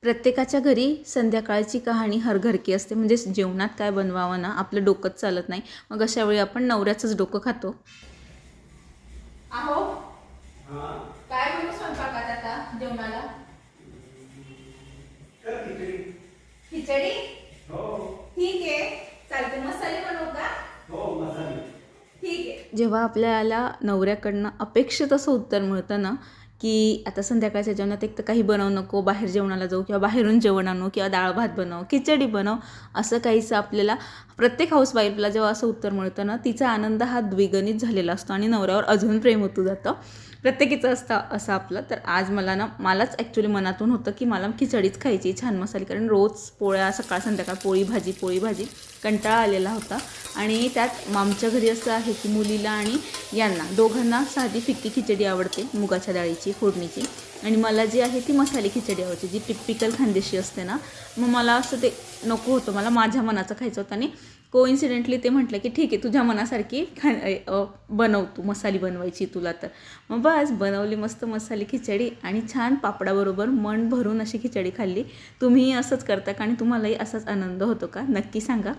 प्रत्येकाच्या घरी संध्याकाळची कहाणी हर घर की असते. म्हणजे जेवणात काय बनवावं ना आपलं डोकंच चालत नाही. मग अशा वेळी आपण नवऱ्याचंच डोकं खातो. आहो काय बनवू स्वयंपाकात आता जेवणाला? खिचडी. ठीक आहे, चालते. मसाले बनवू का? ठीक आहे. जेव्हा आपल्याला नवऱ्याकडनं अपेक्षित असं उत्तर मिळतं ना की आता संध्याकाळच्या जेवणात एक तर काही बनवू नको, बाहेर जेवणाला जाऊ किंवा बाहेरून जेवण आणू किंवा डाळ भात बनव, खिचडी बनव, असं काहीच आपल्याला प्रत्येक हाऊसवाईफला जेव्हा असं उत्तर मिळतं ना तिचा आनंद हा द्विगुणित झालेला असतो आणि नवऱ्यावर अजून प्रेम होतं जातं. प्रत्येकीचं असतं असं आपलं. तर आज मलाच ॲक्च्युली मनातून होतं की मला खिचडीच खायची छान मसाले, कारण रोज पोळ्या सकाळ संध्याकाळ पोळी भाजी कंटाळा आलेला होता. आणि त्यात आमच्या घरी असं आहे की मुलीला आणि यांना दोघांना साधी फिक्की खिचडी आवडते मुगाच्या डाळीची फोडणीची, आणि मला जी आहे ती मसाले खिचडी आवडते जी टिपिकल खानदेशी असते ना. मग मला असं ते नको होतं, मला माझ्या मनाचं खायचं होतं. आणि कोइन्सिडेंटली ते म्हटलं की ठीक आहे तुझ्या मनासारखी बनव, तू मसाली बनवायची तुला तर. मग बस बनवली मस्त मसाली खिचडी आणि छान पापडाबरोबर मन भरून अशी खिचडी खाल्ली. तुम्हीही असंच करता का आणि तुम्हालाही असाच आनंद होतो का? नक्की सांगा.